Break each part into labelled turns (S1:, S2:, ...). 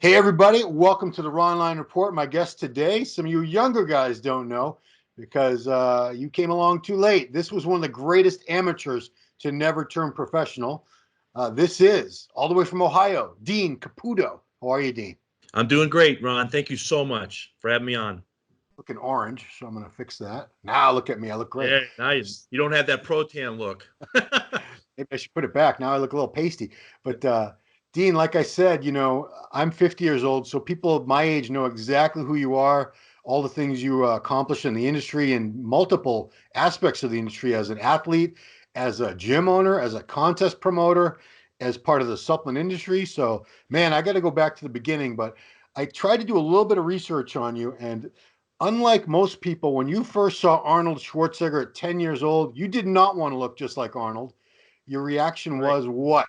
S1: Hey, everybody, welcome to the Ronline Report. My guest today, some of you younger guys don't know because you came along too late. This was one of the greatest amateurs to never turn professional. This is, all the way from Ohio, Dean Caputo. How are you, Dean?
S2: I'm doing great, Ron. Thank you so much for having me on.
S1: Looking orange, so I'm going to fix that. Now look at me. I look great.
S2: Yeah, nice. You don't have that pro-tan look.
S1: Maybe I should put it back. Now I look a little pasty. But Dean, like I said, I'm 50 years old, so people of my age know exactly who you are, all the things you accomplished in the industry and multiple aspects of the industry as an athlete, as a gym owner, as a contest promoter, as part of the supplement industry. So, man, I got to go back to the beginning, but I tried to do a little bit of research on you. And unlike most people, when you first saw Arnold Schwarzenegger at 10 years old, you did not want to look just like Arnold. Your reaction
S2: Right.
S1: was what?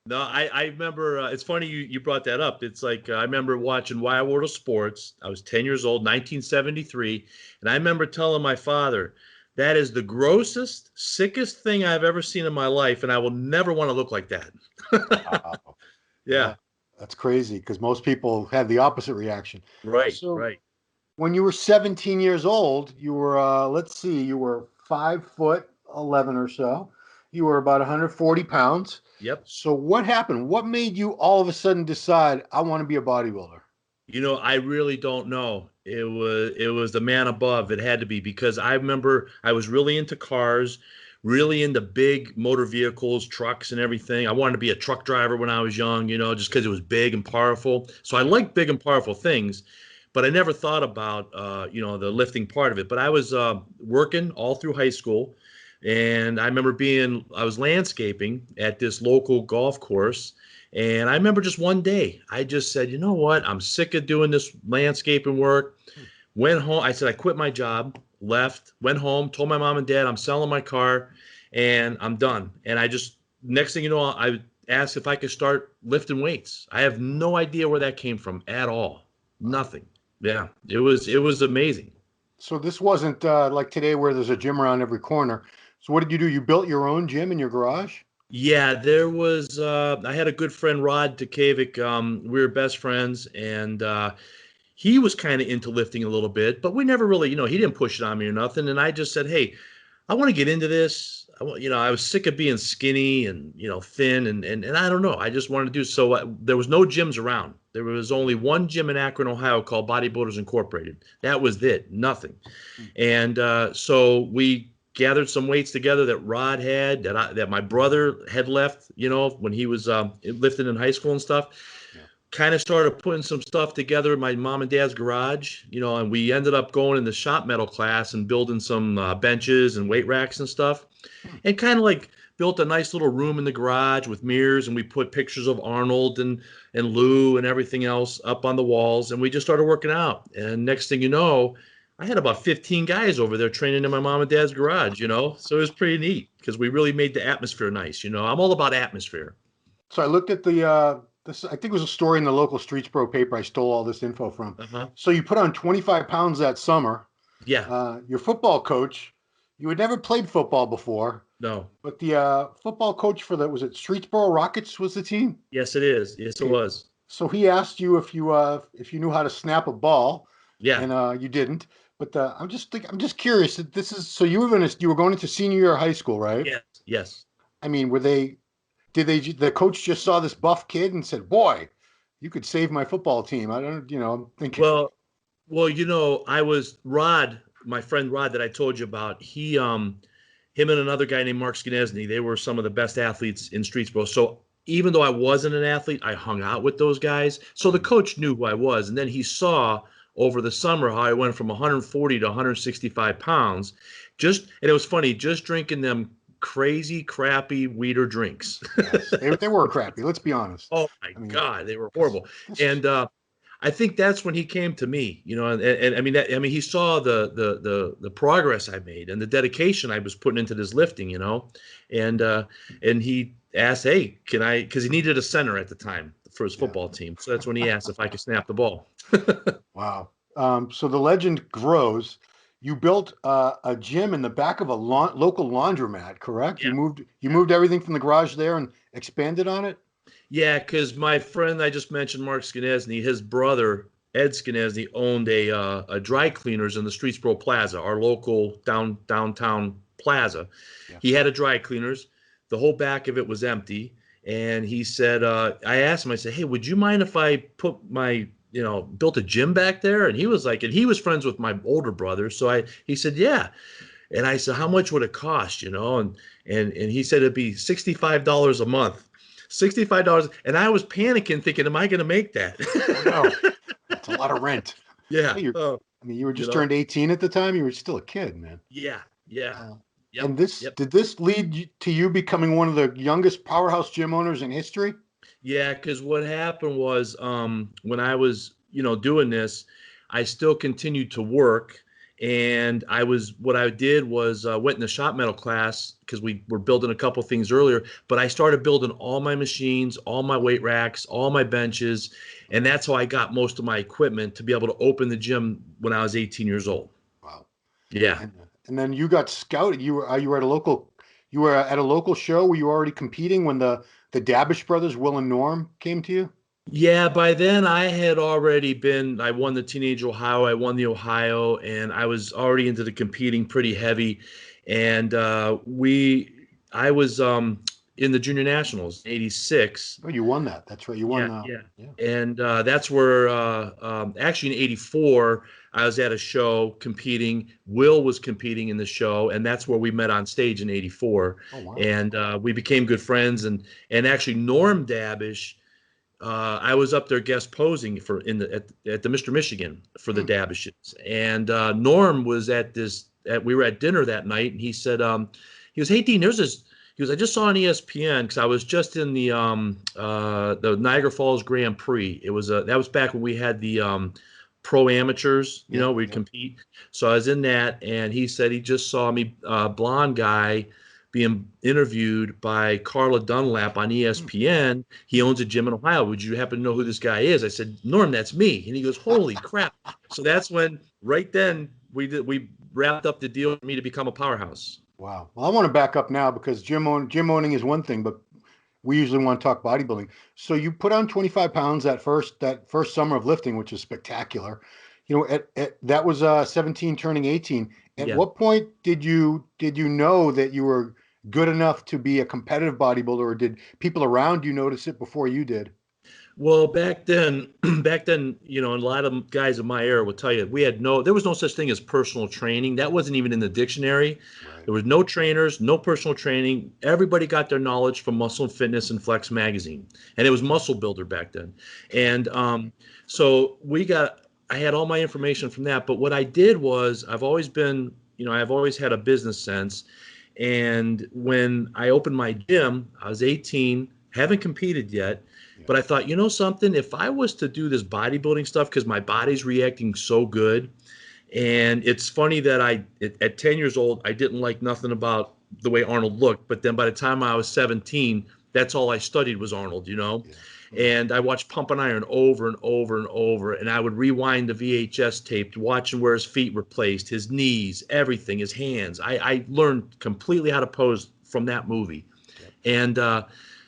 S2: No, I remember, it's funny you brought that up. It's like I remember watching Wild World of Sports. I was 10 years old, 1973, and I remember telling my father, that is the grossest, sickest thing I've ever seen in my life, and I will never want to look like that.
S1: Wow.
S2: Yeah,
S1: Yeah, that's crazy because most people have the opposite reaction.
S2: right,
S1: So
S2: right.
S1: when you were 17 years old, you were, let's see, you were 5 foot 11 or so. You were about 140 pounds.
S2: Yep.
S1: So what happened? What made you all of a sudden decide, I want to be a bodybuilder?
S2: I really don't know. It was the man above. It had to be because I remember I was really into cars, really into big motor vehicles, trucks and everything. I wanted to be a truck driver when I was young, just because it was big and powerful. So I like big and powerful things, but I never thought about the lifting part of it. But I was working all through high school, and I remember I was landscaping at this local golf course, and I remember just one day, I just said, you know what? I'm sick of doing this landscaping work. Went home. I said, I quit my job, left, went home, told my mom and dad I'm selling my car and I'm done. And next thing you know, I asked if I could start lifting weights. I have no idea where that came from at all. Nothing. Yeah, it was amazing.
S1: So this wasn't like today where there's a gym around every corner. So what did you do? You built your own gym in your garage?
S2: Yeah, there was. I had a good friend, Rod Dukavic. We were best friends, and he was kind of into lifting a little bit, but we never really, he didn't push it on me or nothing. And I just said, hey, I want to get into this. I was sick of being skinny and thin, and I don't know. I just wanted to do so. There was no gyms around. There was only one gym in Akron, Ohio, called Bodybuilders Incorporated. That was it. Nothing. And so we gathered some weights together that Rod had, that my brother had left, when he was lifting in high school and stuff.
S1: Yeah.
S2: Kind of started putting some stuff together in my mom and dad's garage, and we ended up going in the shop metal class and building some benches and weight racks and stuff,
S1: Hmm.
S2: and kind of like built a nice little room in the garage with mirrors, and we put pictures of Arnold and Lou and everything else up on the walls, and we just started working out. And next thing you know, I had about 15 guys over there training in my mom and dad's garage, so it was pretty neat because we really made the atmosphere nice. I'm all about atmosphere.
S1: So I looked at the this. I think it was a story in the local Streetsboro paper. I stole all this info from.
S2: Uh-huh.
S1: So you put on 25 pounds that summer.
S2: Yeah.
S1: Your football coach, you had never played football before,
S2: No.
S1: but the football coach for the was it Streetsboro Rockets was the team?
S2: Yes, it is. Yes, it
S1: Okay,
S2: was.
S1: so he asked you if you knew how to snap a ball,
S2: Yeah.
S1: and you didn't. But I'm just curious. This is so you were going into senior year of high school, right?
S2: Yes. Yes.
S1: I mean, the coach just saw this buff kid and said, "Boy, you could save my football team." I don't, I'm thinking,
S2: Well, well, I was Rod, my friend Rod that I told you about. Him and another guy named Mark Skinesny, they were some of the best athletes in Streetsboro. So even though I wasn't an athlete, I hung out with those guys. So the coach knew who I was, and then he saw over the summer how I went from 140 to 165 pounds. And it was funny, just drinking them crazy, crappy weeder drinks.
S1: yes, they were crappy. Let's be honest.
S2: Oh my
S1: I mean,
S2: God, they were
S1: because
S2: horrible.
S1: this,
S2: And I think that's when he came to me, and I mean, he saw the progress I made and the dedication I was putting into this lifting, and he asked, hey, can I? Because he needed a center at the time for his
S1: yeah,
S2: football team, so that's when he asked if I could snap the ball.
S1: wow. So the legend grows. You built a gym in the back of a local laundromat, correct?
S2: Yeah.
S1: You
S2: Yeah.
S1: moved everything from the garage there and expanded on it.
S2: Yeah, because my friend I just mentioned, Mark Skinesny, his brother Ed Skinesny owned a dry cleaners in the Streetsboro Plaza, our local downtown plaza.
S1: Yeah.
S2: He had a dry cleaners. The whole back of it was empty, and he said, I asked him, I said, "Hey, would you mind if I put my built a gym back there?" And he was like, and he was friends with my older brother, so he said, "Yeah." And I said, "How much would it cost?" And he said it'd be $65 a month. $65. And I was panicking, thinking, am I going to make that?
S1: Oh no, that's a lot of rent.
S2: Yeah.
S1: Hey,
S2: Oh,
S1: I mean, you were
S2: you
S1: just
S2: know,
S1: turned 18 at the time. You were still a kid, man.
S2: yeah, yeah.
S1: Uh,
S2: Yep.
S1: and this
S2: Yep.
S1: did this lead to you becoming one of the youngest powerhouse gym owners in history?
S2: Yeah, because what happened was when I was, doing this, I still continued to work. And what I did was went in the shop metal class because we were building a couple things earlier. But I started building all my machines, all my weight racks, all my benches. And that's how I got most of my equipment to be able to open the gym when I was 18 years old.
S1: Wow.
S2: Yeah.
S1: And then you got scouted. You were at a local show. Were you already competing when the Dabish brothers, Will and Norm, came to you?
S2: Yeah, by then I won the Teenage Ohio, I won the Ohio, and I was already into the competing pretty heavy. And I was in the junior nationals, '86.
S1: Oh, you won that. That's right. You won.
S2: Yeah, yeah.
S1: Yeah.
S2: And that's where, actually in '84, I was at a show competing. Will was competing in the show, and that's where we met on stage in '84.
S1: Oh wow.
S2: And we became good friends. And actually, Norm Dabish, I was up there guest posing at the Mr. Michigan for the
S1: Hmm.
S2: Dabishes, and Norm was we were at dinner that night, and he said, he goes, "Hey Dean, there's this." He goes, "I just saw on ESPN because I was just in the Niagara Falls Grand Prix. That was back when we had the pro amateurs,
S1: Yeah.
S2: we'd
S1: Yeah.
S2: compete. So I was in that, and he said he just saw me, blonde guy, being interviewed by Carla Dunlap on
S1: Hmm.
S2: ESPN. He owns a gym in Ohio. Would you happen to know who this guy is?" I said, "Norm, that's me." And he goes, "Holy crap." So that's when, right then, we wrapped up the deal for me to become a powerhouse.
S1: Wow. Well, I want to back up now because gym owning is one thing, but we usually want to talk bodybuilding. So you put on 25 pounds that first summer of lifting, which is spectacular. That was 17 turning 18. At
S2: Yeah.
S1: what point did you know that you were good enough to be a competitive bodybuilder, or did people around you notice it before you did?
S2: Well, back then, a lot of guys of my era would tell you there was no such thing as personal training. That wasn't even in the dictionary.
S1: Right.
S2: There was no trainers, no personal training. Everybody got their knowledge from Muscle and Fitness and Flex magazine, and it was Muscle Builder back then.
S1: Sure.
S2: And so I had all my information from that. But what I did was, I've always had a business sense. And when I opened my gym, I was 18, haven't competed yet.
S1: Yeah.
S2: But I thought, something, if I was to do this bodybuilding stuff, because my body's reacting so good. And it's funny that at 10 years old, I didn't like nothing about the way Arnold looked. But then by the time I was 17, that's all I studied was Arnold.
S1: Yeah.
S2: And I watched Pump and Iron over and over and over. And I would rewind the VHS tape, watching where his feet were placed, his knees, everything, his hands. I learned completely how to pose from that movie.
S1: Yep.
S2: And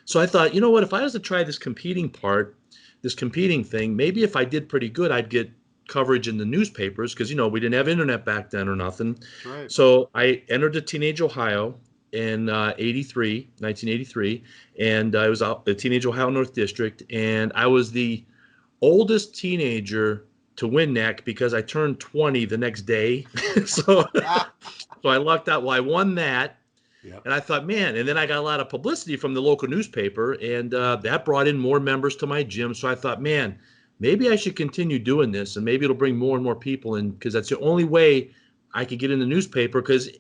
S2: so I thought, you know what, if I was to try this competing thing, maybe if I did pretty good, I'd get coverage in the newspapers because, we didn't have internet back then or nothing.
S1: That's right.
S2: So I entered the Teenage Ohio in 1983, and I was out the Teenage Ohio North District, and I was the oldest teenager to win that because I turned 20 the next day. so,
S1: Ah,
S2: so I lucked out. Well, I won that.
S1: yep.
S2: And I thought, man, and then I got a lot of publicity from the local newspaper, and that brought in more members to my gym. So I thought, man, maybe I should continue doing this, and maybe it'll bring more and more people in because that's the only way I could get in the newspaper. Because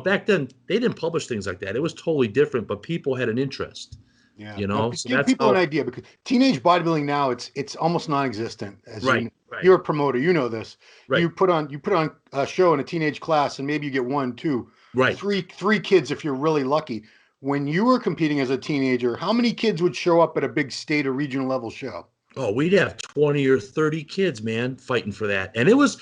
S2: back then they didn't publish things like that; it was totally different. But people had an interest,
S1: Yeah. Now,
S2: So
S1: give
S2: that's
S1: people an
S2: how.
S1: idea because teenage bodybuilding now it's almost non-existent. As
S2: Right, right,
S1: you're a promoter, you know this.
S2: right,
S1: You put on a show in a teenage class, and maybe you get one, two,
S2: right.
S1: three kids if you're really lucky. When you were competing as a teenager, how many kids would show up at a big state or regional level show?
S2: Oh, we'd have 20 or 30 kids, man, fighting for that. And it was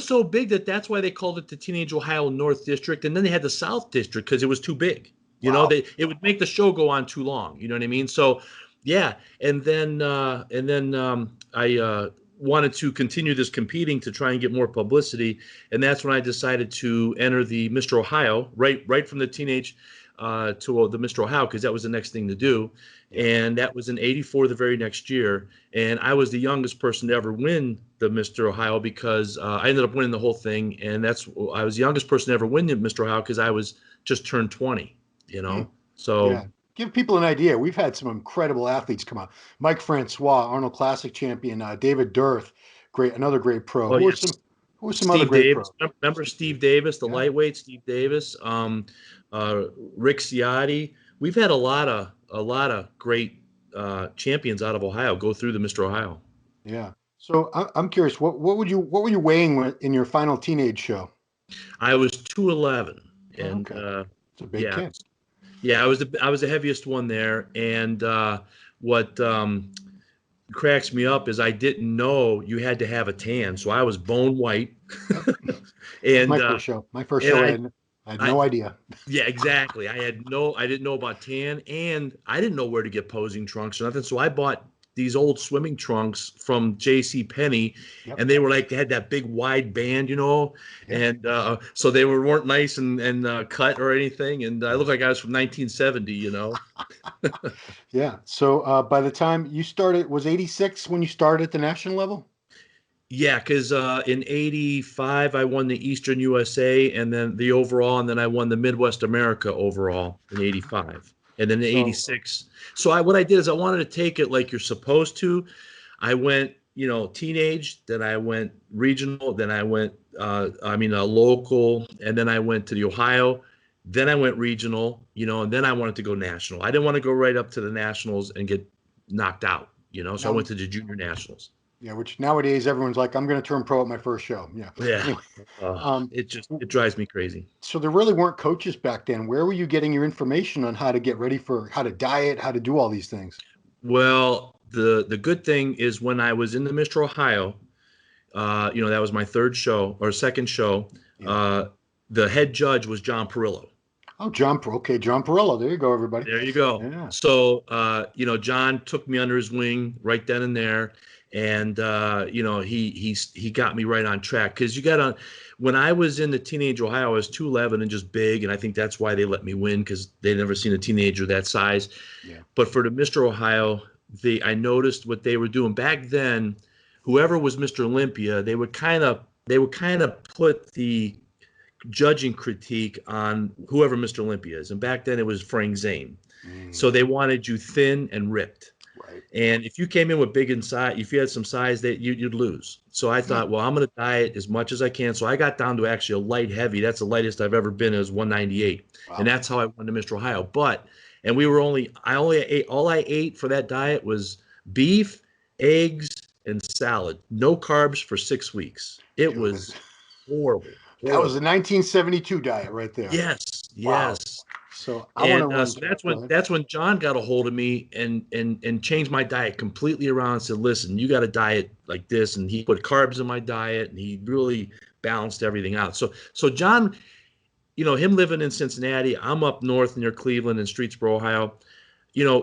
S2: so big that's why they called it the Teenage Ohio North District. And then they had the South District because it was too big.
S1: Wow.
S2: It would make the show go on too long. You know what I mean? So Yeah, and then I wanted to continue this competing to try and get more publicity, and that's when I decided to enter the Mr. Ohio right from the teenage to the Mr. Ohio, because that was the next thing to do,
S1: Yeah.
S2: and that was in '84, the very next year, and I was the youngest person to ever win the Mr. Ohio because I ended up winning the whole thing, and I was the youngest person to ever win the Mr. Ohio because I was just turned 20, you
S1: Hmm.
S2: know, so.
S1: Yeah. Give people an idea. We've had some incredible athletes come out. Mike Francois, Arnold Classic champion, David Dirth, another great pro.
S2: Oh yes,
S1: Who are some other
S2: Steve
S1: great
S2: Davis.
S1: pros?
S2: Remember Steve Davis, the
S1: Yeah.
S2: lightweight Steve Davis, Rick Ciotti. We've had a lot of great champions out of Ohio go through the Mr. Ohio.
S1: Yeah. So I'm curious, what were you weighing in your final teenage show?
S2: I was 211,
S1: Oh,
S2: and
S1: okay. It's a big
S2: yeah,
S1: kid.
S2: yeah, I was the heaviest one there. And what cracks me up is I didn't know you had to have a tan, so I was bone white,
S1: Yep. That was
S2: and
S1: my first show. My first
S2: and
S1: show,
S2: I
S1: I had
S2: I
S1: no idea.
S2: Yeah, exactly. I didn't know about tan, and I didn't know where to get posing trunks or nothing. So I bought these old swimming trunks from J.C. Penney,
S1: Yep.
S2: and they had that big wide band,
S1: Yep.
S2: and so they weren't nice and cut or anything, and I looked like I was from 1970.
S1: Yeah. So by the time you started, was 86 when you started at the national level?
S2: Yeah, because in '85 I won the Eastern USA and then the overall, and then I won the Midwest America overall in '85, and then in
S1: So
S2: '86. So what I did is I wanted to take it like you're supposed to. I went, teenage, then I went regional, then I went, local, and then I went to the Ohio, then I went regional, and then I wanted to go national. I didn't want to go right up to the nationals and get knocked out. So I
S1: now,
S2: went to the junior nationals.
S1: yeah, which nowadays everyone's like, I'm going to turn pro at my first show. Yeah.
S2: Yeah.
S1: Anyway, um,
S2: It drives me crazy.
S1: so there really weren't coaches back then. Where were you getting your information on how to get ready for how to diet, how to do all these things?
S2: Well, the good thing is when I was in the Mr. Ohio, that was my third show or second show.
S1: Yeah.
S2: Uh, the head judge was John Perillo.
S1: Oh, okay, John Perillo. There you go, everybody.
S2: There you go.
S1: Yeah.
S2: So, John took me under his wing right then and there, and he got me right on track because you got to. When I was in the teenage Ohio, I was 211 and just big, and I think that's why they let me win because they never seen a teenager that size.
S1: Yeah.
S2: But for the Mr. Ohio, I noticed what they were doing back then. Whoever was Mr. Olympia, they would kind of put the judging critique on whoever Mr. Olympia is. And back then it was Frank Zane.
S1: Mm,
S2: So they wanted you thin and ripped.
S1: right.
S2: And if you came in with big inside, if you had some size, that you'd lose. So I thought, well, I'm going to diet as much as I can. So I got down to actually a light heavy. That's the lightest I've ever been, is 198.
S1: Wow.
S2: And that's how I went to Mr. Ohio. And I only ate, all I ate for that diet was beef, eggs, and salad. No carbs for 6 weeks. It
S1: Good.
S2: was horrible.
S1: That was the 1972 diet right there.
S2: Yes,
S1: Wow.
S2: yes.
S1: So I want to
S2: And
S1: run.
S2: so
S1: Go ahead.
S2: that's when John got a hold of me and changed my diet completely around and said, listen, you got to diet like this. And he put carbs in my diet and he really balanced everything out. So John, him living in Cincinnati, I'm up north near Cleveland in Streetsboro, Ohio.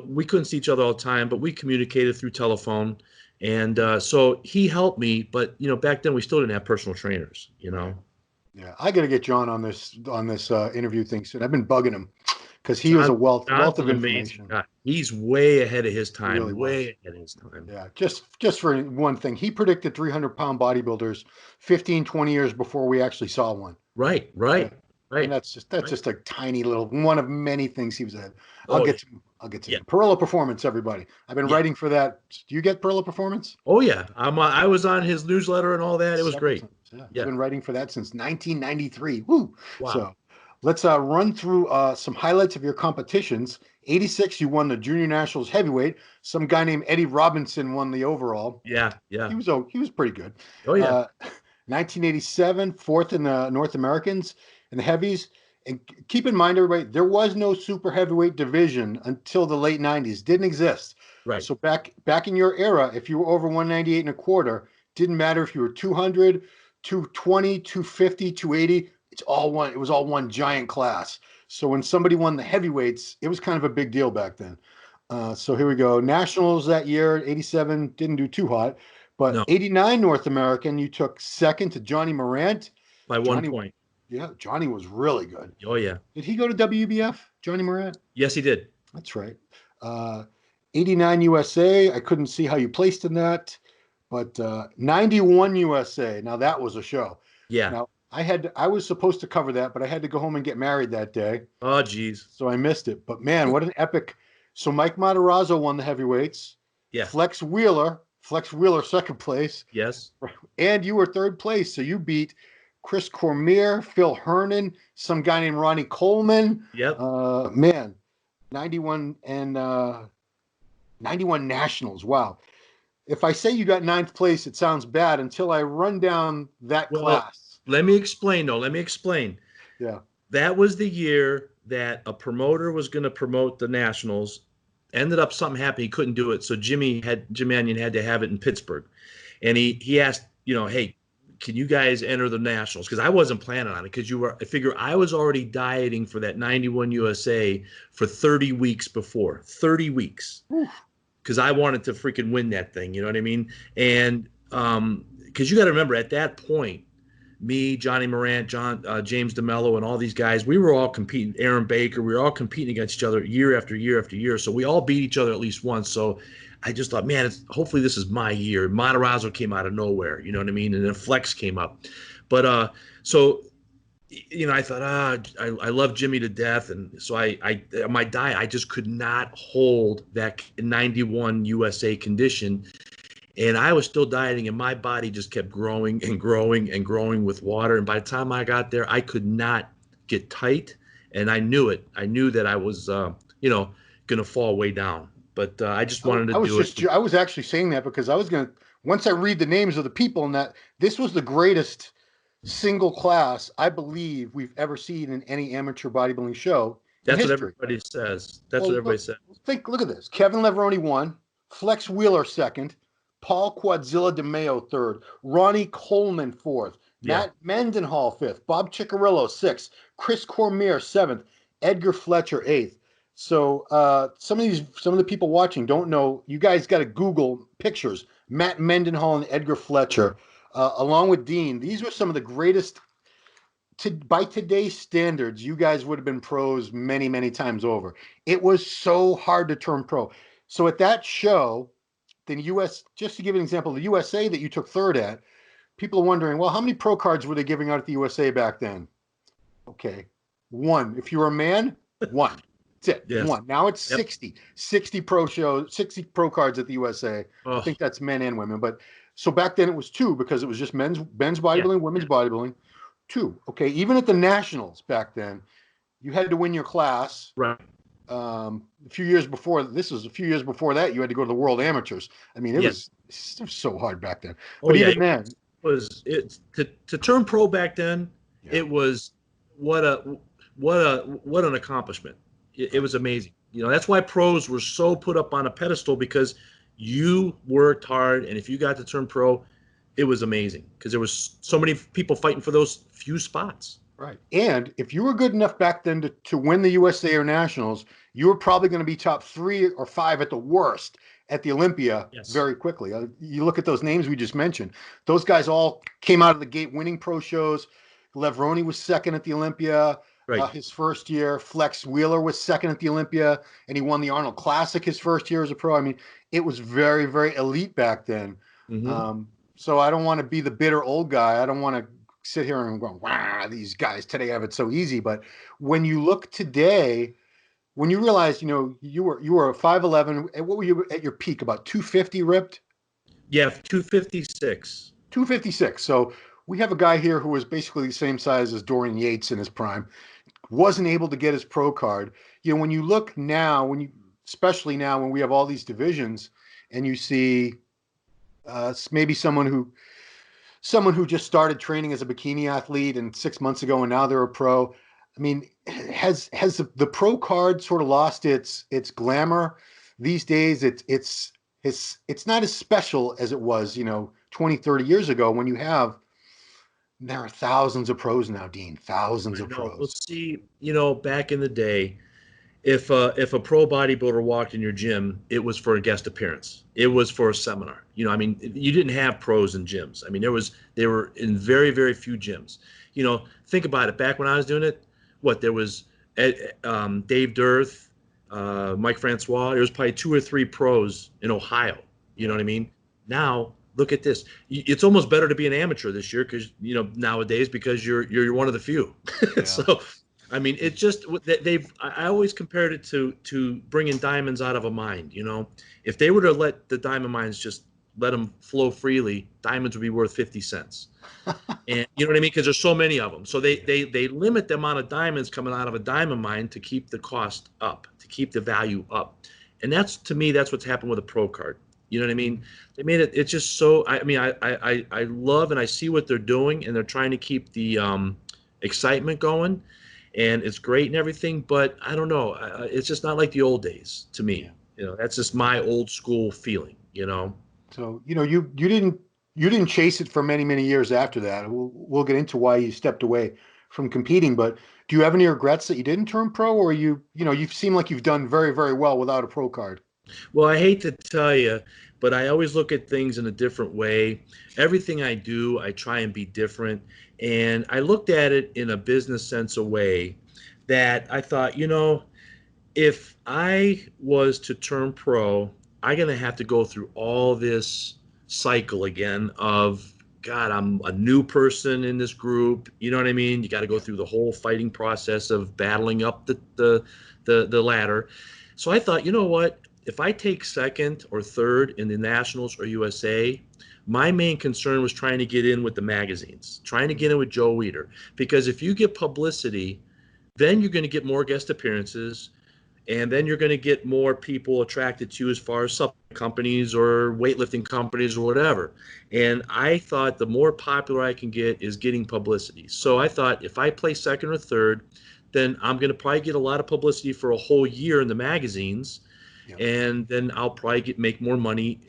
S2: We couldn't see each other all the time, but we communicated through telephone. And so he helped me, but back then we still didn't have personal trainers.
S1: Yeah, I got to get John on this interview thing soon. I've been bugging him because he was
S2: John's
S1: a wealth of
S2: an amazing
S1: information.
S2: guy. He's way ahead of his
S1: He
S2: time.
S1: really was.
S2: Way ahead of his time.
S1: Yeah, just for one thing, he predicted 300-pound bodybuilders 15, 20 years before we actually saw one.
S2: Right.
S1: Yeah.
S2: Right.
S1: And that's just a tiny little one of many things he was ahead.
S2: Oh,
S1: I'll get to
S2: yeah.
S1: him. Perillo Performance, everybody. I've been
S2: Yeah.
S1: writing for that. Do you get Perillo Performance?
S2: Oh yeah. I was on his newsletter and all that. It was
S1: Several
S2: great.
S1: times, yeah.
S2: Yeah.
S1: I've been writing for that since 1993. Woo!
S2: Wow.
S1: So let's run through some highlights of your competitions. 86, you won the Junior Nationals heavyweight. Some guy named Eddie Robinson won the overall.
S2: Yeah.
S1: He was pretty good.
S2: Oh yeah.
S1: 1987, fourth in the North Americans in the heavies. And keep in mind, everybody, there was no super heavyweight division until the late 90s. Didn't exist.
S2: Right.
S1: So back in your era, if you were over 198 and a quarter, didn't matter if you were 200, 220, 250, 280. It was all one giant class. So when somebody won the heavyweights, it was kind of a big deal back then. So here we go. Nationals that year, 87 didn't do too hot, but
S2: No,
S1: 89 North American, you took second to Johnny Morant.
S2: by one
S1: Johnny,
S2: point.
S1: yeah, Johnny was really good.
S2: Oh yeah.
S1: Did he go to WBF, Johnny Morant?
S2: Yes, he did.
S1: That's right. Uh, 89 USA, I couldn't see how you placed in that, but 91 USA. Now that was a show.
S2: Yeah.
S1: Now I was supposed to cover that, but I had to go home and get married that day,
S2: Oh geez.
S1: so I missed it. But man, what an epic! So Mike Matarazzo won the heavyweights.
S2: Yeah.
S1: Flex Wheeler second place,
S2: Yes.
S1: and you were third place. So you beat Chris Cormier, Phil Hernan, some guy named Ronnie Coleman.
S2: Yep.
S1: Man, 91 and 91 nationals. Wow. If I say you got ninth place, it sounds bad until I run down that
S2: Well,
S1: class.
S2: let me explain though. Let me explain.
S1: Yeah.
S2: That was the year that a promoter was going to promote the Nationals. Ended up something happened. He couldn't do it. So Jim Anion had to have it in Pittsburgh. And he asked, hey, can you guys enter the Nationals? Because I wasn't planning on it because I figure I was already dieting for that 91 USA for 30 weeks before. 30 weeks. Because I wanted to freaking win that thing. You know what I mean? And because you got to remember at that point, me, Johnny Morant, James DeMello, and all these guys, we were all competing. Aaron Baker, we were all competing against each other year after year after year. So we all beat each other at least once. So I just thought, man, hopefully this is my year. Matarazzo came out of nowhere, you know what I mean? And then Flex came up. But so I thought, I love Jimmy to death, and so my diet, I just could not hold that 91 USA condition. And I was still dieting, and my body just kept growing and growing and growing with water. And by the time I got there, I could not get tight, and I knew it. I knew that I was, going to fall way down. But I just wanted to do it.
S1: I was actually saying that because I was going to, once I read the names of the people, and that this was the greatest single class I believe we've ever seen in any amateur bodybuilding show.
S2: That's what everybody says. That's what everybody says.
S1: Look at this. Kevin Leveroni won, Flex Wheeler second, Paul Quadzilla DeMeo third, Ronnie Coleman fourth, Matt Mendenhall fifth, Bob Ciccarello sixth, Chris Cormier seventh, Edgar Fletcher eighth. So some of the people watching don't know. You guys got to Google pictures. Matt Mendenhall and Edgar Fletcher, along with Dean. These were some of the greatest. By today's standards, you guys would have been pros many, many times over. It was so hard to turn pro. So at that show, just to give an example, the USA that you took third at, people are wondering, well, how many pro cards were they giving out at the USA back then? Okay, one. If you were a man, one. That's it. Yes. One. Now it's 60 pro shows, 60 pro cards at the USA. I think that's men and women. But so back then it was two because it was just men's bodybuilding, women's bodybuilding. Two. Okay. Even at the nationals back then, you had to win your class.
S2: Right.
S1: A few years before that, you had to go to the World Amateurs. I mean, it was so hard back then. But even then,
S2: to turn pro back then. It was what an accomplishment. It was amazing. That's why pros were so put up on a pedestal, because you worked hard, and if you got to turn pro, it was amazing because there was so many people fighting for those few spots.
S1: Right. And if you were good enough back then to win the USA or Nationals, you were probably going to be top 3 or 5 at the worst at the Olympia very quickly. You look at those names we just mentioned. Those guys all came out of the gate winning pro shows. Leveroni was second at the Olympia his first year. Flex Wheeler was second at the Olympia, and he won the Arnold Classic his first year as a pro. I mean, it was very, very elite back then. Mm-hmm. So I don't want to be the bitter old guy. I don't want to sit here and go, wow, these guys today have it so easy. But when you look today, when you realize, you were 5'11", what were you at your peak? About 250 ripped?
S2: Yeah, 256.
S1: 256. So we have a guy here who was basically the same size as Dorian Yates in his prime, wasn't able to get his pro card. When you look now, especially now when we have all these divisions, and you see maybe someone who just started training as a bikini athlete and 6 months ago, and now they're a pro. I mean, has the pro card sort of lost its glamour these days? It's not as special as it was, 20, 30 years ago when there are thousands of pros now, Dean, thousands of pros.
S2: Well, see, back in the day, if a pro bodybuilder walked in your gym, it was for a guest appearance. It was for a seminar. I mean, you didn't have pros in gyms. I mean, they were in very, very few gyms. Think about it. Back when I was doing it, there was Dave Dirth, Mike Francois. There was probably 2 or 3 pros in Ohio. You know what I mean? Now look at this. It's almost better to be an amateur this year because nowadays because you're one of the few.
S1: Yeah.
S2: So. I mean, it just I always compared it to bringing diamonds out of a mine. If they were to let the diamond mines just let them flow freely, diamonds would be worth 50 cents. And you know what I mean? Because there's so many of them. So they limit the amount of diamonds coming out of a diamond mine to keep the cost up, to keep the value up. And to me, that's what's happened with a pro card. You know what I mean? They made it's just so, I mean, I love and I see what they're doing, and they're trying to keep the excitement going. And it's great and everything, but I don't know. It's just not like the old days to me. That's just my old school feeling.
S1: So you didn't chase it for many, many years after that. We'll get into why you stepped away from competing. But do you have any regrets that you didn't turn pro, or you seem like you've done very, very well without a pro card?
S2: Well, I hate to tell you, but I always look at things in a different way. Everything I do, I try and be different. And I looked at it in a business sense a way that I thought, if I was to turn pro, I'm going to have to go through all this cycle again of, God, I'm a new person in this group. You know what I mean? You got to go through the whole fighting process of battling up the ladder. So I thought, you know what? If I take second or third in the Nationals or USA, my main concern was trying to get in with the magazines, trying to get in with Joe Weider. Because if you get publicity, then you're going to get more guest appearances, and then you're going to get more people attracted to you as far as supplement companies or weightlifting companies or whatever. And I thought the more popular I can get is getting publicity. So I thought if I play second or third, then I'm going to probably get a lot of publicity for a whole year in the magazines. Yep. And then I'll probably make more money,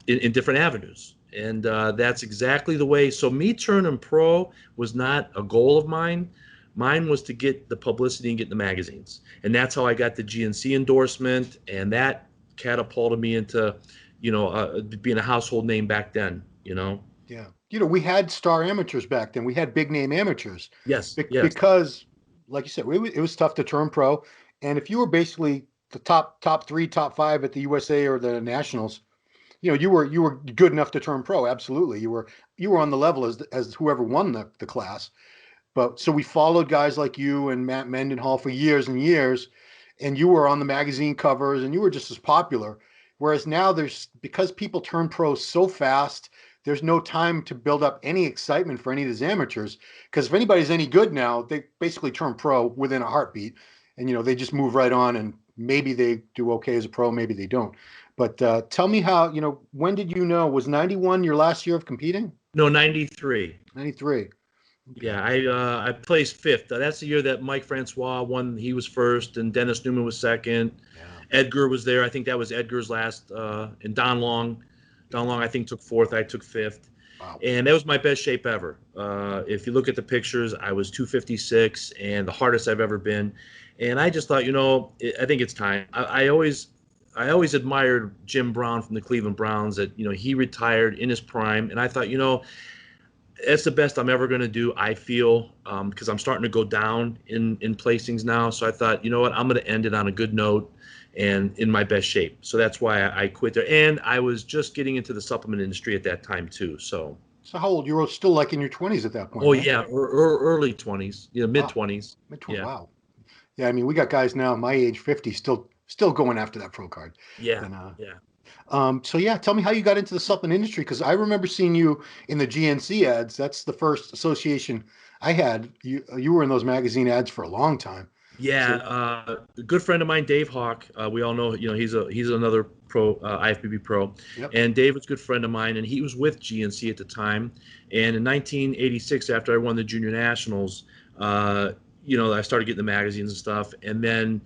S2: in different avenues. And that's exactly the way. So me turning pro was not a goal of mine. Mine was to get the publicity and get the magazines. And that's how I got the GNC endorsement. And that catapulted me into, being a household name back then,
S1: Yeah. We had star amateurs back then. We had big name amateurs.
S2: Yes.
S1: Because, like you said, it was tough to turn pro. And if you were basically the top 3, top 5 at the USA or the Nationals, you were good enough to turn pro. Absolutely, you were on the level as whoever won the class. But so we followed guys like you and Matt Mendenhall for years and years, and you were on the magazine covers, and you were just as popular. Whereas now because people turn pro so fast, there's no time to build up any excitement for any of these amateurs. Because if anybody's any good now, they basically turn pro within a heartbeat, and they just move right on, and maybe they do okay as a pro, maybe they don't. But tell me how, when did you know? Was 91 your last year of competing?
S2: No, 93.
S1: 93. Okay.
S2: Yeah, I placed 5th. That's the year that Mike Francois won. He was first, and Dennis Newman was second. Yeah. Edgar was there. I think that was Edgar's last. And Don Long, I think, took 4th. I took 5th. Wow. And that was my best shape ever. If you look at the pictures, I was 256 and the hardest I've ever been. And I just thought, I think it's time. I always admired Jim Brown from the Cleveland Browns, that, he retired in his prime. And I thought, that's the best I'm ever going to do, I feel, because I'm starting to go down in placings now. So I thought, you know what, I'm going to end it on a good note and in my best shape. So that's why I quit there. And I was just getting into the supplement industry at that time too. So
S1: how old? You were still like in your 20s at that point?
S2: Oh,
S1: right?
S2: Yeah, early 20s, mid-20s.
S1: Mid-20s, yeah. Wow. Yeah, I mean, we got guys now my age, 50, still going after that pro card.
S2: Yeah,
S1: So yeah, tell me how you got into the supplement industry, because I remember seeing you in the GNC ads. That's the first association I had. You were in those magazine ads for a long time.
S2: Yeah, a good friend of mine, Dave Hawk. We all know, he's another pro, IFBB pro. Yep. And Dave was a good friend of mine, and he was with GNC at the time. And in 1986, after I won the Junior Nationals, I started getting the magazines and stuff. And then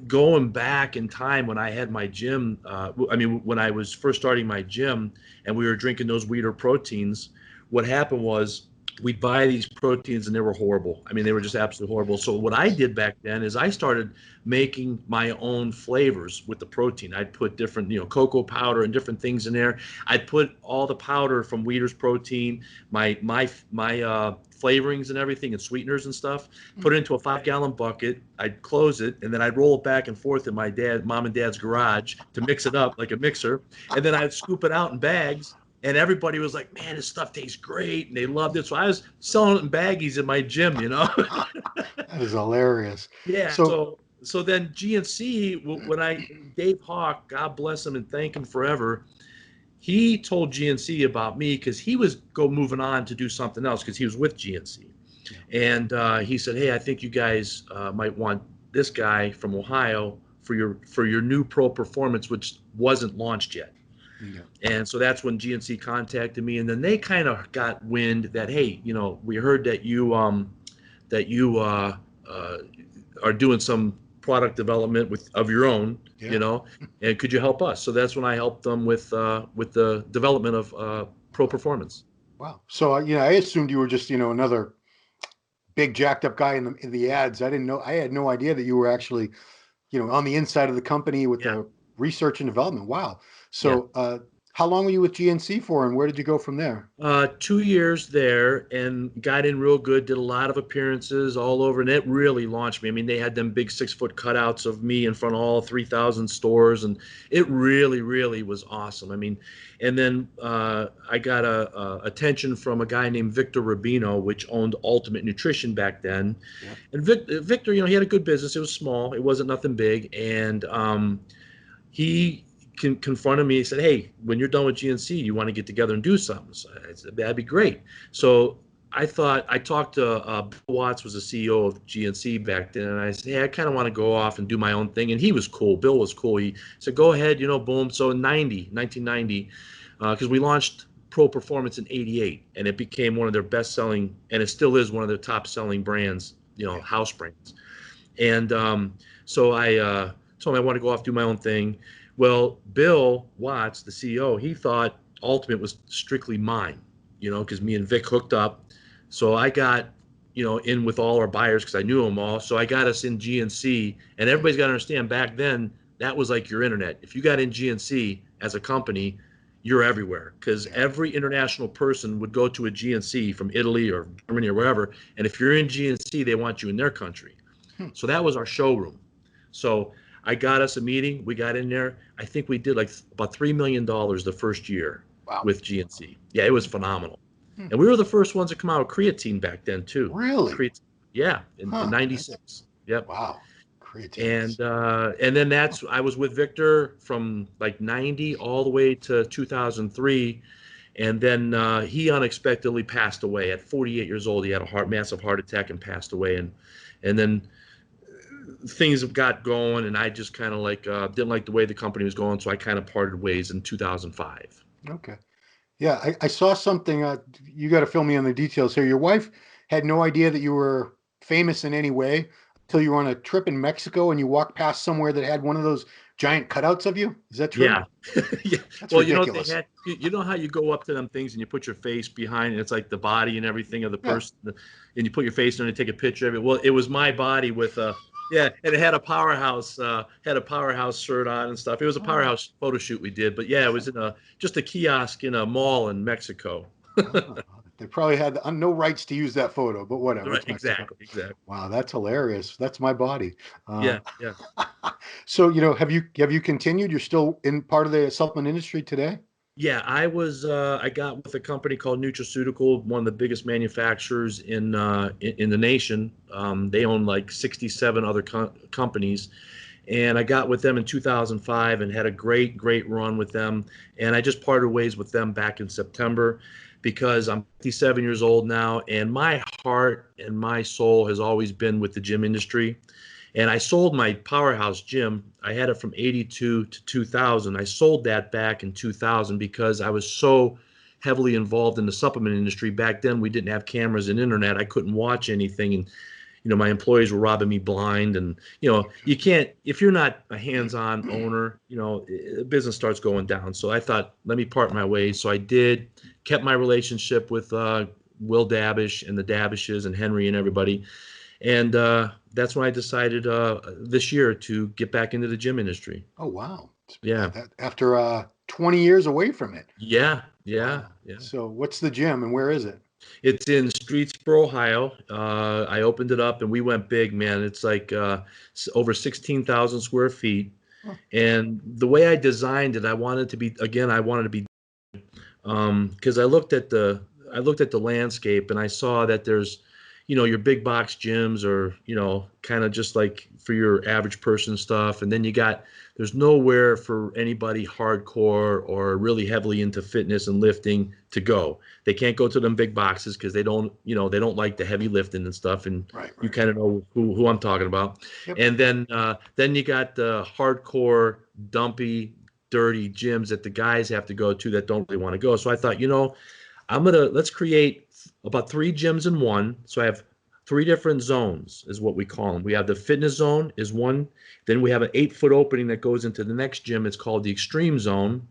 S2: going back in time when I had my gym, when I was first starting my gym and we were drinking those Weider proteins, what happened was we'd buy these proteins and they were horrible. I mean, they were just absolutely horrible. So what I did back then is I started making my own flavors with the protein. I'd put different, cocoa powder and different things in there. I'd put all the powder from Weider's protein, my flavorings and everything and sweeteners and stuff, put it into a 5-gallon bucket. I'd close it, and then I'd roll it back and forth in my mom and dad's garage to mix it up like a mixer. And then I'd scoop it out in bags. And everybody was like, man, this stuff tastes great. And they loved it. So I was selling it in baggies in my gym,
S1: That is hilarious.
S2: Yeah. So then GNC, Dave Hawk, God bless him and thank him forever, he told GNC about me because he was moving on to do something else because he was with GNC. And he said, hey, I think you guys might want this guy from Ohio for your new Pro Performance, which wasn't launched yet. Yeah. And so that's when GNC contacted me, and then they kind of got wind that, hey, we heard that you are doing some product development of your own, and could you help us? So that's when I helped them with the development of Pro Performance.
S1: Wow. So I assumed you were just another big jacked up guy in the ads. I didn't know. I had no idea that you were actually on the inside of the company with the research and development. Wow. So how long were you with GNC for, and where did you go from there?
S2: 2 years there, and got in real good, did a lot of appearances all over, and it really launched me. I mean, they had them big 6-foot cutouts of me in front of all 3,000 stores, and it really, really was awesome. I mean, and then I got attention from a guy named Victor Rubino, which owned Ultimate Nutrition back then. Yeah. And Victor, he had a good business. It was small. It wasn't nothing big, and he confronted me. He said, hey, when you're done with GNC, you want to get together and do something? So I said, that'd be great. So I talked to Bill Watts, was the CEO of GNC back then, and I said, hey, I kind of want to go off and do my own thing. And he was cool. Bill was cool. He said, go ahead, boom. So in 1990, because we launched Pro Performance in 88, and it became one of their best-selling, and it still is one of their top-selling brands, house brands. And so I told him I want to go off, do my own thing. Well, Bill Watts, the CEO, he thought Ultimate was strictly mine, because me and Vic hooked up. So I got, in with all our buyers because I knew them all. So I got us in GNC, and everybody's got to understand back then, that was like your internet. If you got in GNC as a company, you're everywhere, because every international person would go to a GNC from Italy or Germany or wherever. And if you're in GNC, they want you in their country. So that was our showroom. So I got us a meeting. We got in there. I think we did like about $3 million the first year with GNC. Yeah, it was phenomenal. And we were the first ones to come out with creatine back then too.
S1: Really?
S2: Yeah, in 96. Yep.
S1: Wow. Creatine.
S2: And then I was with Victor from like 90 all the way to 2003. And then he unexpectedly passed away at 48 years old. He had a massive heart attack and passed away. And then things got going, and I just kind of didn't like the way the company was going, so I kind of parted ways in 2005.
S1: Okay. Yeah, I saw something. You got to fill me in the details here. Your wife had no idea that you were famous in any way until you were on a trip in Mexico and you walked past somewhere that had one of those giant cutouts of you. Is that true?
S2: Yeah. Yeah.
S1: That's
S2: well,
S1: ridiculous.
S2: You know how you go up to them things and you put your face behind, and it's like the body and everything of the person, and you put your face in and take a picture of it. Well, it was my body with and it had a powerhouse shirt on and stuff. It was a powerhouse photo shoot we did, but yeah, it was in just a kiosk in a mall in Mexico.
S1: They probably had no rights to use that photo, but whatever.
S2: Right, exactly.
S1: Wow, that's hilarious. That's my body.
S2: Yeah.
S1: So have you continued? You're still in part of the supplement industry today?
S2: Yeah, I got with a company called Nutraceutical, one of the biggest manufacturers in the nation. They own like 67 other companies, and I got with them in 2005 and had a great run with them. And I just parted ways with them back in September because I'm 57 years old now, and my heart and my soul has always been with the gym industry. And I sold my Powerhouse gym. I had it from 82 to 2000. I sold that back in 2000 because I was so heavily involved in the supplement industry. Back then, we didn't have cameras and internet. I couldn't watch anything. And, my employees were robbing me blind. And, you can't, if you're not a hands-on owner, the business starts going down. So I thought, let me part my ways. So I did, kept my relationship with Will Dabish and the Dabishes and Henry and everybody. And that's when I decided this year to get back into the gym industry.
S1: Oh, wow.
S2: Yeah.
S1: After 20 years away from it.
S2: Yeah. Yeah.
S1: Wow.
S2: Yeah.
S1: So what's the gym and where is it?
S2: It's in Streetsboro, Ohio. I opened it up and we went big, man. It's like over 16,000 square feet.
S1: Huh.
S2: And the way I designed it, I wanted to be, again, I wanted to be, because I looked at the landscape and I saw that there's, your big box gyms are, kind of just like for your average person stuff. And then there's nowhere for anybody hardcore or really heavily into fitness and lifting to go. They can't go to them big boxes because they don't like the heavy lifting and stuff. And
S1: Right.
S2: you kind of know who I'm talking about.
S1: Yep.
S2: And then you got the hardcore, dumpy, dirty gyms that the guys have to go to that don't really want to go. So I thought, let's create about 3 gyms in one. So I have 3 different zones is what we call them. We have the fitness zone is one. Then we have an 8-foot opening that goes into the next gym. It's called the extreme zone.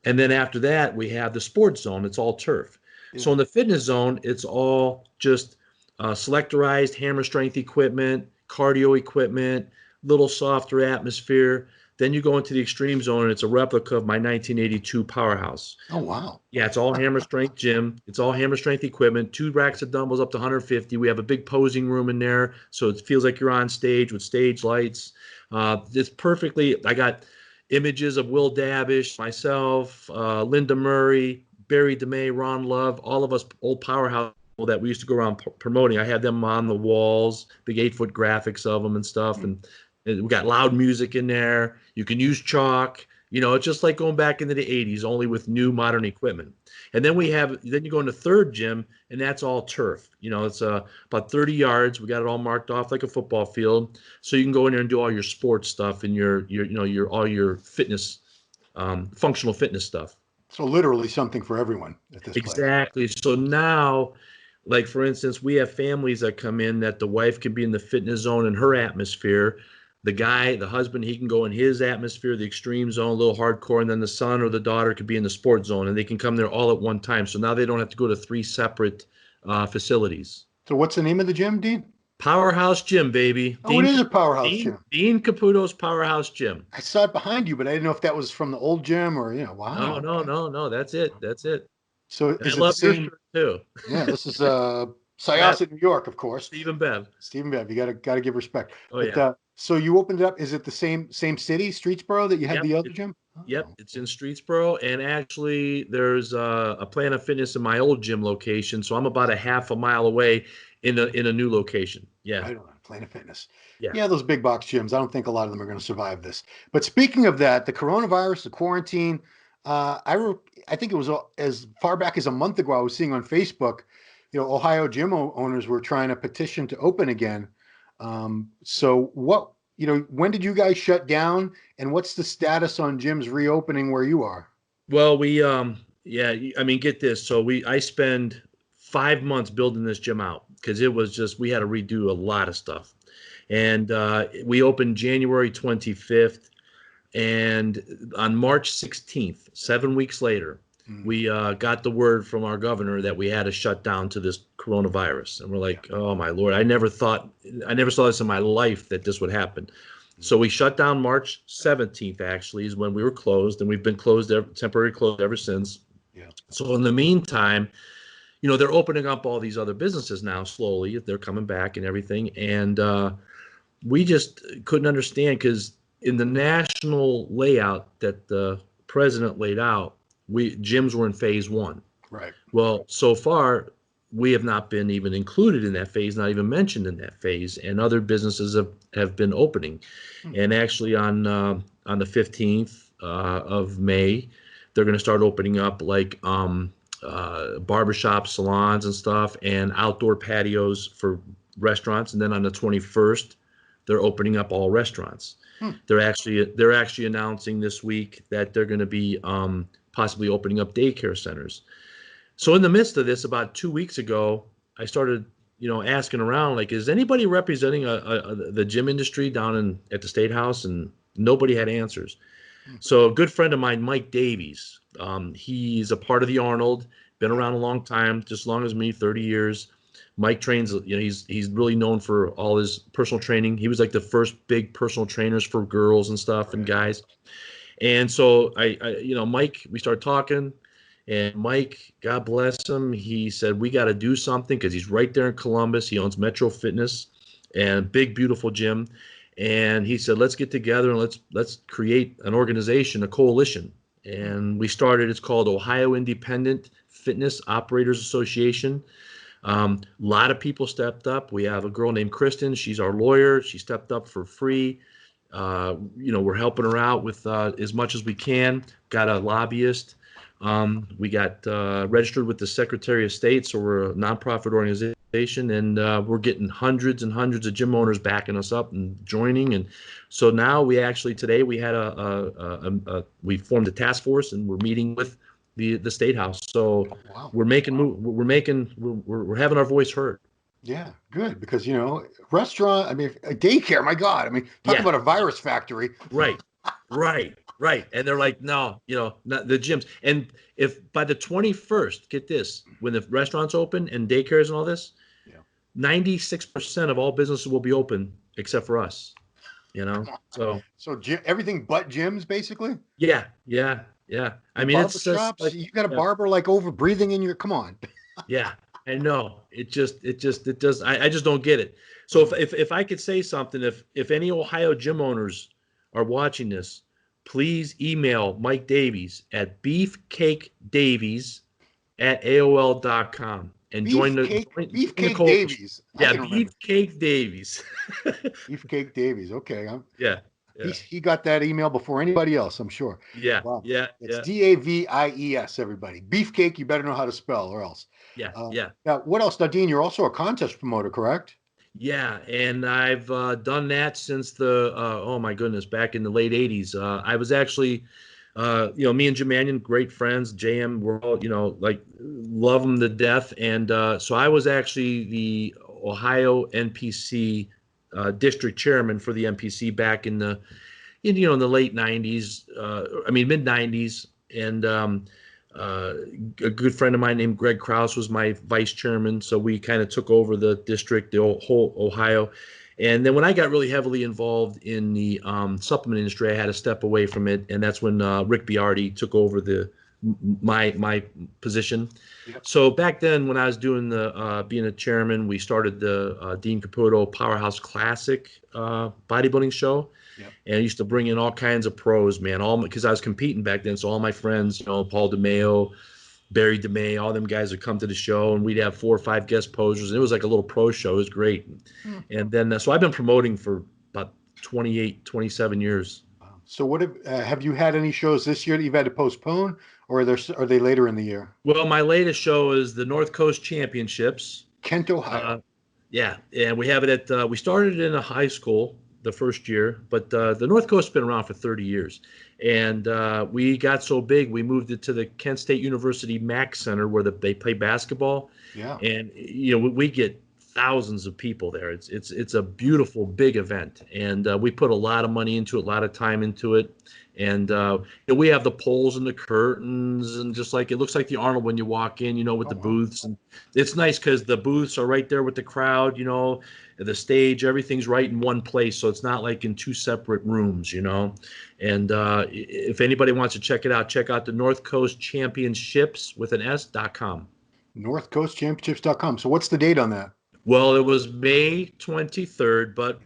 S2: And then after that, we have the sports zone. It's all turf. Yeah. So in the fitness zone, it's all just selectorized hammer strength equipment, cardio equipment, little softer atmosphere. Then you go into the extreme zone, and it's a replica of my 1982 powerhouse.
S1: Oh, wow.
S2: Yeah, it's all hammer strength gym. It's all hammer strength equipment, 2 racks of dumbbells up to 150. We have a big posing room in there, so it feels like you're on stage with stage lights. It's perfectly, I got images of Will Dabish, myself, Linda Murray, Barry DeMay, Ron Love, all of us old powerhouse that we used to go around promoting. I had them on the walls, big 8-foot graphics of them and stuff, and we got loud music in there. You can use chalk. It's just like going back into the 80s, only with new modern equipment. And then you go into third gym, and that's all turf. It's about 30 yards. We got it all marked off like a football field. So you can go in there and do all your sports stuff and all your fitness, functional fitness stuff.
S1: So literally something for everyone at this place.
S2: Exactly. So now, like for instance, we have families that come in that the wife can be in the fitness zone in her atmosphere. The husband, he can go in his atmosphere, the extreme zone, a little hardcore, and then the son or the daughter could be in the sports zone, and they can come there all at one time. So now they don't have to go to 3 separate facilities.
S1: So what's the name of the gym, Dean?
S2: Powerhouse Gym, baby.
S1: Oh, it is a Powerhouse Gym.
S2: Dean Caputo's Powerhouse Gym.
S1: I saw it behind you, but I didn't know if that was from the old gym or, wow.
S2: No. That's it.
S1: So
S2: is it the same? Too.
S1: Yeah, this is Syosset, New York, of course.
S2: Stephen Bev.
S1: You gotta give respect.
S2: Oh, yeah.
S1: So you opened it up. Is it the same city, Streetsboro, that you had the other gym? Oh.
S2: Yep, it's in Streetsboro, and actually there's a Planet Fitness in my old gym location, so I'm about a half a mile away in a new location. Yeah.
S1: I don't know, Planet Fitness.
S2: Yeah.
S1: Yeah, those big box gyms. I don't think a lot of them are going to survive this. But speaking of that, the coronavirus, the quarantine, I think it was as far back as a month ago, I was seeing on Facebook, Ohio gym owners were trying to petition to open again. So when did you guys shut down, and what's the status on gyms reopening where you are?
S2: Well, get this. So I spend 5 months building this gym out because it was just, we had to redo a lot of stuff. And we opened January 25th, and on March 16th, 7 weeks later, we got the word from our governor that we had to shut down to this coronavirus. And we're like, oh my Lord, I never saw this in my life that this would happen. So we shut down March 17th, actually, is when we were closed, and we've been temporarily closed ever since.
S1: Yeah.
S2: So in the meantime, they're opening up all these other businesses now slowly. They're coming back and everything. And we just couldn't understand, because in the national layout that the president laid out, gyms were in phase 1.
S1: Right.
S2: Well, so far, we have not been even included in that phase, not even mentioned in that phase, and other businesses have been opening. And actually on the 15th of May, they're going to start opening up like barbershops, salons and stuff, and outdoor patios for restaurants. And then on the 21st, they're opening up all restaurants. They're actually announcing this week that they're going to be possibly opening up daycare centers. So in the midst of this, about 2 weeks ago, I started, asking around, like, is anybody representing the gym industry down at the State House? And nobody had answers. So a good friend of mine, Mike Davies, he's a part of the Arnold, been around a long time, just as long as me, 30 years. Mike trains, you know, he's really known for all his personal training. He was like the first big personal trainers for girls and stuff and guys. And so you know, Mike, we started talking, and Mike, God bless him, he said, we got to do something because he's right there in Columbus. He owns Metro Fitness and big, beautiful gym. And he said, let's get together and let's create an organization, a coalition. And we started, it's called Ohio Independent Fitness Operators Association. A lot of people stepped up. We have a girl named Kristen. She's our lawyer. She stepped up for free. You know, we're helping her out with as much as we can. Got a lobbyist. We got registered with the Secretary of State, so we're a nonprofit organization, and we're getting hundreds and hundreds of gym owners backing us up and joining. And so now we actually today we had we formed a task force, and we're meeting with the State House. So we're making we're having our voice heard.
S1: Yeah, good, because you know, restaurant, I mean, a daycare, my God, I mean, talk about a virus factory.
S2: Right. And they're like, no, you know, not the gyms. And if by the 21st, get this, when the restaurants open and daycares and all this, 96% of all businesses will be open except for us, you know? So
S1: everything but gyms, basically?
S2: Yeah. I mean, it's
S1: shops, like, you got a barber like over breathing in your, come on.
S2: Yeah, I know. It does. I just don't get it. So if I could say something, if any Ohio gym owners are watching this, please email Mike Davies at beefcakedavies@aol.com and join the
S1: Beefcake Davies.
S2: Yeah, Beefcake Davies.
S1: Beefcake Davies. Okay.
S2: Yeah.
S1: He got that email before anybody else, I'm sure.
S2: Yeah.
S1: Wow.
S2: Yeah.
S1: It's Davies, everybody. Beefcake, you better know how to spell or else.
S2: Yeah.
S1: Now, what else? Dean, you're also a contest promoter, correct?
S2: Yeah, and I've done that since the oh my goodness, back in the late '80s. I was actually, you know, me and Jim Mannion, great friends. JM, we're all, you know, like love him to death. And so I was actually the Ohio NPC district chairman for the NPC back in the, you know, in the late '90s. I mean mid '90s, and a good friend of mine named Greg Krause was my vice chairman. So we kind of took over the district, the whole Ohio. And then when I got really heavily involved in the supplement industry, I had to step away from it. And that's when Rick Biardi took over my position. Yep. So back then, when I was doing being a chairman, we started the Dean Caputo Powerhouse Classic bodybuilding show. Yep. And I used to bring in all kinds of pros, man, because I was competing back then. So all my friends, you know, Paul DeMeo, Barry DeMay, all them guys would come to the show, and we'd have 4 or 5 guest posers. And it was like a little pro show. It was great. And then, so I've been promoting for about 27 years.
S1: So what have you had any shows this year that you've had to postpone, or are they later in the year?
S2: Well, my latest show is the North Coast Championships.
S1: Kent, Ohio.
S2: Yeah. And we have it at, we started in a high school the first year, but the North Coast has been around for 30 years. And we got so big, we moved it to the Kent State University Mac Center where they play basketball. Yeah. And, you know, we get thousands of people there. It's a beautiful, big event. And we put a lot of money into it, a lot of time into it. And you know, we have the poles and the curtains, and just like it looks like the Arnold when you walk in, you know, with the booths. And it's nice because the booths are right there with the crowd, you know, the stage, everything's right in one place. So it's not like in 2 separate rooms, you know. And if anybody wants to check it out, check out the North Coast Championships with an S.com.
S1: NorthCoastChampionships.com. So what's the date on that?
S2: Well, it was May 23rd, but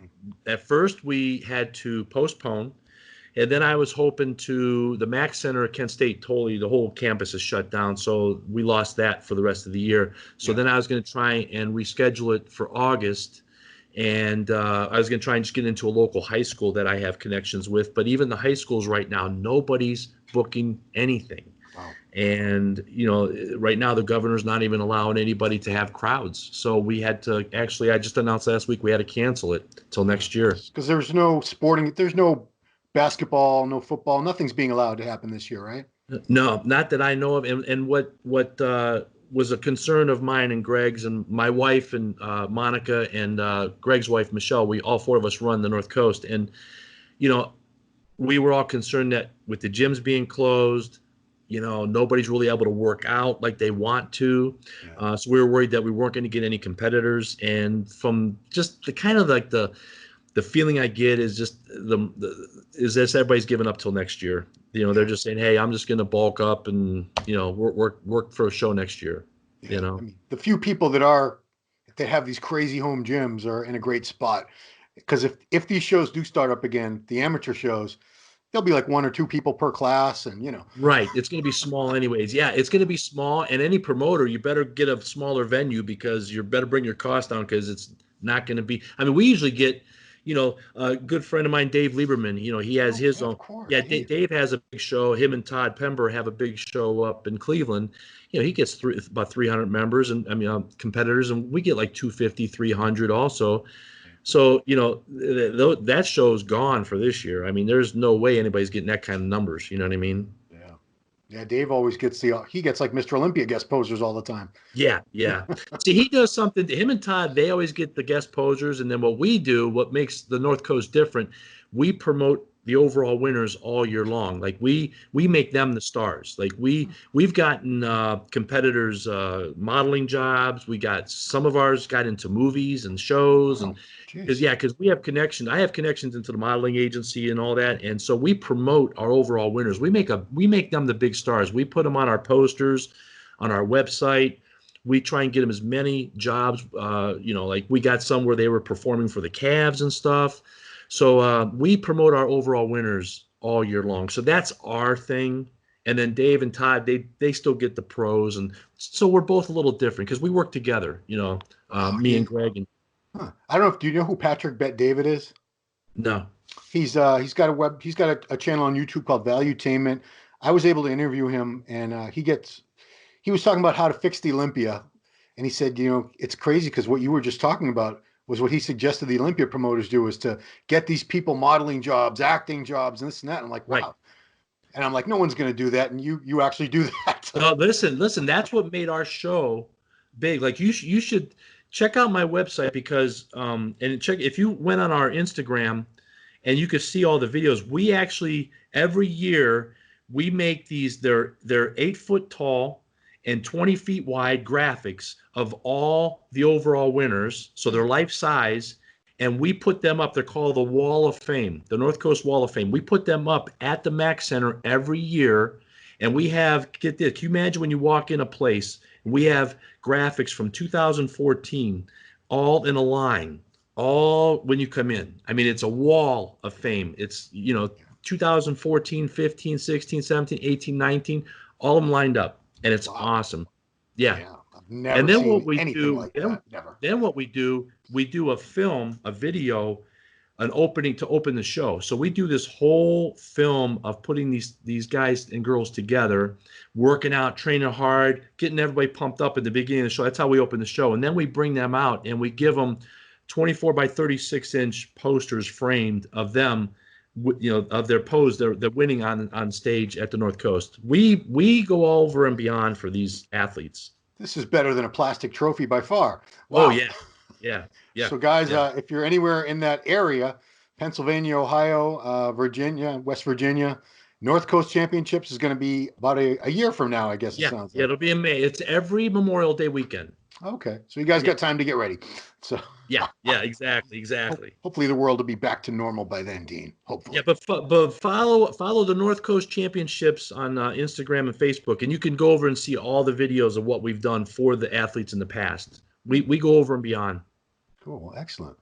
S2: at first we had to postpone. And then I was hoping the Mac Center at Kent State, totally, the whole campus is shut down. So we lost that for the rest of the year. So then I was going to try and reschedule it for August. And I was going to try and just get into a local high school that I have connections with. But even the high schools right now, nobody's booking anything. Wow. And, you know, right now the governor's not even allowing anybody to have crowds. So we had to actually, I just announced last week, we had to cancel it till next year. Because
S1: there's no there's no basketball, no football, nothing's being allowed to happen this year, right?
S2: No, not that I know of. And what was a concern of mine and Greg's and my wife and Monica and Greg's wife, Michelle, we all 4 of us run the North Coast. And, you know, we were all concerned that with the gyms being closed, Nobody's really able to work out like they want to.
S1: Yeah.
S2: So we were worried that we weren't going to get any competitors. And from just the kind of like the feeling I get is just is this everybody's giving up till next year. They're just saying, hey, I'm just going to bulk up and work for a show next year.
S1: Yeah. I mean, the few people that have these crazy home gyms are in a great spot, because if these shows do start up again, the amateur shows, there'll be like one or two people per class, and
S2: Right. It's going to be small anyways. Yeah, it's going to be small. And any promoter, you better get a smaller venue because you better bring your cost down, because it's not going to be. I mean, we usually get, a good friend of mine, Dave Lieberman, he has his own.
S1: Of course.
S2: Yeah, Dave has a big show. Him and Todd Pember have a big show up in Cleveland. He gets about 300 members and competitors, and we get like 250, 300 also. So, that show's gone for this year. I mean, there's no way anybody's getting that kind of numbers. You know what I mean?
S1: Yeah. Yeah. Dave always gets he gets like Mr. Olympia guest posers all the time.
S2: Yeah. Yeah. See, he does something. Him and Todd, they always get the guest posers. And then what we do, what makes the North Coast different, we promote the overall winners all year long. Like we make them the stars. Like we've gotten competitors modeling jobs. We got some of ours got into movies and shows, and because we have connections. I have connections into the modeling agency and all that, and so we promote our overall winners. We make them the big stars. We put them on our posters, on our website. We try and get them as many jobs. Like we got some where they were performing for the Cavs and stuff. So we promote our overall winners all year long. So that's our thing. And then Dave and Todd, they still get the pros. And so we're both a little different because we work together, me and Greg. And
S1: I don't know. Do you know who Patrick Bet David is?
S2: No.
S1: He's got a channel on YouTube called Valuetainment. I was able to interview him, and he was talking about how to fix the Olympia. And he said, it's crazy because what you were just talking about was what he suggested the Olympia promoters do, is to get these people modeling jobs, acting jobs, and this and that. And I'm like, wow. Right. And I'm like, no one's going to do that. And you actually do that.
S2: No, listen, that's what made our show big. Like you should check out my website because, and check, if you went on our Instagram and you could see all the videos, we actually, every year we make they're 8 foot tall and 20 feet wide graphics of all the overall winners. So they're life size, and we put them up. They're called the Wall of Fame, the North Coast Wall of Fame. We put them up at the Mac Center every year. And we have, get this, can you imagine when you walk in a place, we have graphics from 2014, all in a line, all when you come in. I mean, it's a wall of fame. It's, 2014, 15, 16, 17, 18, 19, all of them lined up. And it's awesome. Yeah.
S1: I've never seen anything like
S2: that.
S1: Never.
S2: Then what we do a film, a video, an opening to open the show. So we do this whole film of putting these guys and girls together, working out, training hard, getting everybody pumped up at the beginning of the show. That's how we open the show. And then we bring them out and we give them 24 by 36 inch posters framed of them, of their pose, they're winning on stage at the North Coast. We go over and beyond for these athletes.
S1: This is better than a plastic trophy by far. Wow.
S2: Oh yeah.
S1: So guys, if you're anywhere in that area, Pennsylvania, Ohio, Virginia, West Virginia, North Coast Championships is going to be about a year from now, I guess. It sounds like.
S2: Yeah, it'll be in May. It's every Memorial Day weekend.
S1: Okay, so you guys got time to get ready. So
S2: yeah, exactly.
S1: Hopefully the world will be back to normal by then, Dean. Hopefully.
S2: Yeah, but follow the North Coast Championships on Instagram and Facebook, and you can go over and see all the videos of what we've done for the athletes in the past. We go over and beyond.
S1: Cool, excellent.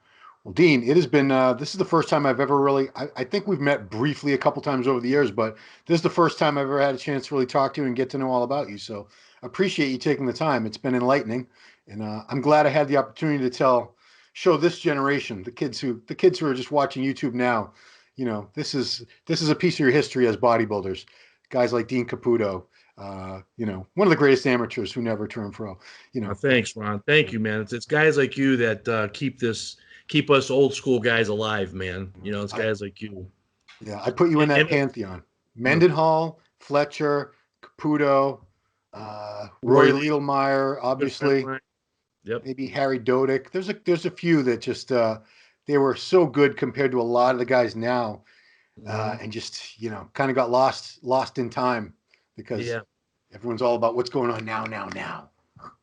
S1: Well, Dean, it has been. This is the first time I've ever really. I think we've met briefly a couple times over the years, but this is the first time I've ever had a chance to really talk to you and get to know all about you. So appreciate you taking the time. It's been enlightening. And I'm glad I had the opportunity to show this generation, the kids who are just watching YouTube now, this is a piece of your history as bodybuilders. Guys like Dean Caputo, one of the greatest amateurs who never turned pro.
S2: Thanks, Ron. Thank you, man. It's guys like you that keep us old school guys alive, man. It's guys like you.
S1: Yeah, I put you in that pantheon. Mendenhall, Fletcher, Caputo, Roy Liedlmeyer, obviously.
S2: Yep.
S1: Maybe Harry Dodick. There's a few that just they were so good compared to a lot of the guys now, and just kind of got lost in time. because
S2: Yeah.
S1: everyone's all about what's going on now.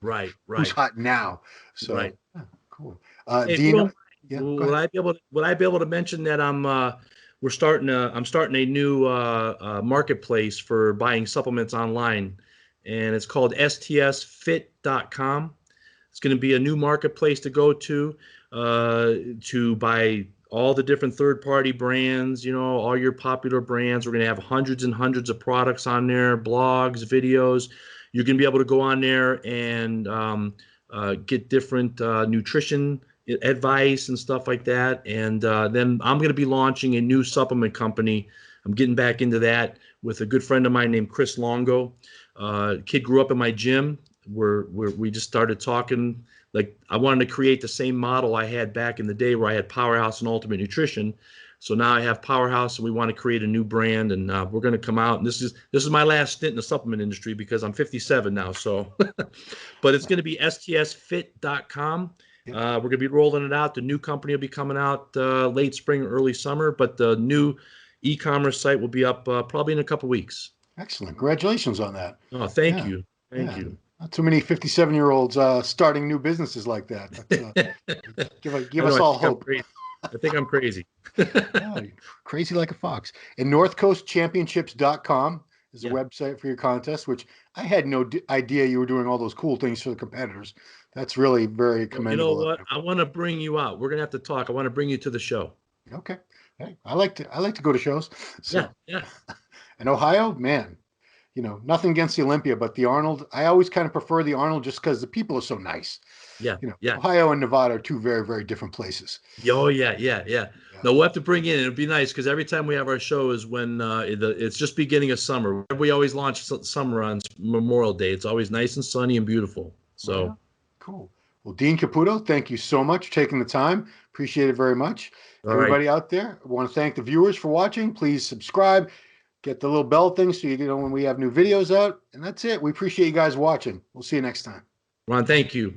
S2: Right.
S1: Who's
S2: Right.
S1: hot now? So
S2: Right.
S1: yeah, cool.
S2: Hey, if you
S1: Dean,
S2: don't,
S1: yeah, go ahead.
S2: would I be able to mention that I'm starting a new marketplace for buying supplements online, and it's called stsfit.com. It's going to be a new marketplace to go to buy all the different third-party brands, all your popular brands. We're going to have hundreds and hundreds of products on there, blogs, videos. You're going to be able to go on there and get different nutrition advice and stuff like that. And then I'm going to be launching a new supplement company. I'm getting back into that with a good friend of mine named Chris Longo. Kid grew up in my gym. We just started talking. Like, I wanted to create the same model I had back in the day where I had Powerhouse and Ultimate Nutrition. So now I have Powerhouse, and we want to create a new brand, and we're going to come out. And this is my last stint in the supplement industry because I'm 57 now. So, but it's going to be stsfit.com.
S1: Yep.
S2: We're going to be rolling it out. The new company will be coming out late spring, early summer, but the new e-commerce site will be up probably in a couple weeks.
S1: Excellent. Congratulations on that.
S2: Oh, thank
S1: Yeah.
S2: you. Thank
S1: Yeah.
S2: you.
S1: Not too many 57-year-olds starting new businesses like that. Give
S2: I know.
S1: us
S2: I
S1: all
S2: think I'm
S1: hope.
S2: crazy. I think I'm crazy.
S1: Yeah, crazy like a fox. And northcoastchampionships.com is the
S2: Yeah.
S1: website for your contest, which I had no idea you were doing all those cool things for the competitors. That's really very
S2: Well, you know
S1: commendable.
S2: what? I want to bring you out. We're gonna have to talk. I want to bring you to the show.
S1: Okay. Hey, I like to go to shows.
S2: Yeah.
S1: So,
S2: Yeah.
S1: in Ohio, man, nothing against the Olympia, but the Arnold, I always kind of prefer the Arnold just because the people are so nice.
S2: Yeah. Yeah.
S1: Ohio and Nevada are two very, very different places.
S2: Oh yeah. Yeah. Yeah.
S1: Yeah.
S2: No, we'll have to bring in. It'd be nice because every time we have our show is when it's just beginning of summer. We always launch summer on Memorial Day. It's always nice and sunny and beautiful.
S1: Right
S2: So,
S1: on. Cool. Well, Dean Caputo, thank you so much for taking the time. Appreciate it very much.
S2: all right.
S1: Everybody out there, I want to thank the viewers for watching. Please subscribe, get the little bell thing so you know when we have new videos out. And that's it. We appreciate you guys watching. We'll see you next time.
S2: Ron, thank you.